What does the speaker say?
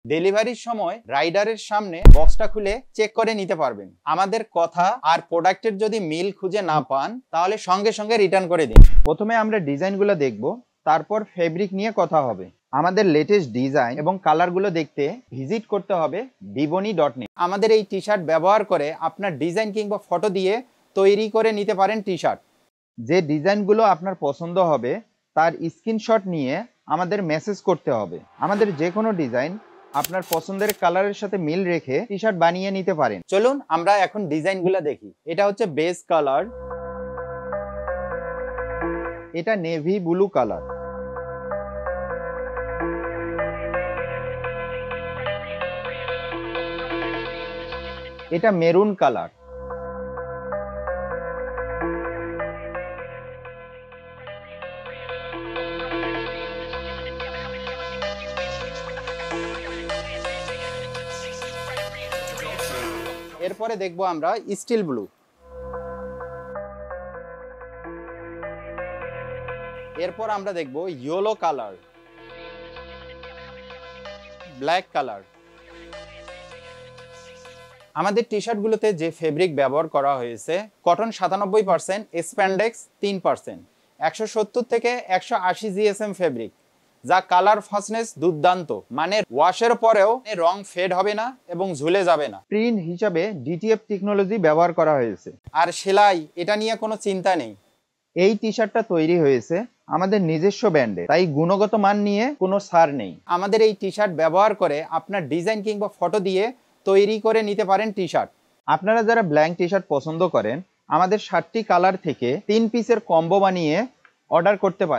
ডেলিভারির সময় রাইডারের সামনে বক্সটা খুলে চেক করে নিতে পারবেন। আমাদের কথা আর প্রোডাক্টের যদি মিল খুঁজে না পান তাহলে সঙ্গে সঙ্গে রিটার্ন করে দিন। প্রথমে আমরা ডিজাইনগুলো দেখব, তারপর ফেব্রিক নিয়ে কথা হবে। আমাদের লেটেস্ট ডিজাইন এবং কালারগুলো দেখতে ভিজিট করতে হবে biboni.net। আমাদের এই টি শার্ট ব্যবহার করে আপনার ডিজাইন কিংবা ফটো দিয়ে তৈরি করে নিতে পারেন টি শার্ট। যে ডিজাইনগুলো আপনার পছন্দ হবে তার স্ক্রিনশট নিয়ে আমাদের মেসেজ করতে হবে। আমাদের যে কোনো ডিজাইন আপনার পছন্দের কালারের সাথে মিল রেখে টি শার্ট বানিয়ে নিতে পারেন। চলুন আমরা এখন ডিজাইনগুলো দেখি। এটা হচ্ছে বেস কালার, এটা নেভি ব্লু কালার, এটা মেরুন কালার, এরপরে দেখবো আমরা স্টিল ব্লু, এরপর আমরা দেখবো ইয়েলো কালার, ব্ল্যাক কালার। আমাদের টি শার্টগুলোতে যে ফেব্রিক ব্যবহার করা হয়েছে কটন 97%, স্প্যান্ডেক্স 3%, 170 থেকে 180 জিএসএম ফেব্রিক, যা কালার ফাস্টনেস দুর্দান্ত মানের। ওয়াশের পরেও রং ফেড হবে না এবং ঝুলে যাবে না। প্রিন্ট হিসাবে ডিটিএফ টেকনোলজি ব্যবহার করা হয়েছে। আর সেলাই, এটা নিয়ে কোনো চিন্তা নেই। এই টি শার্টটা তৈরি হয়েছে আমাদের নিজস্ব ব্র্যান্ডে, তাই গুণগত মান নিয়ে কোনো ছাড় নেই। আমাদের এই টি শার্ট ব্যবহার করে আপনার ডিজাইন কিংবা ফটো দিয়ে তৈরি করে নিতে পারেন টি শার্ট। আপনারা যারা ব্ল্যাঙ্ক টি শার্ট পছন্দ করেন আমাদের 7টি কালার থেকে 3 পিসের কম্বো বানিয়ে অর্ডার করতে পারেন।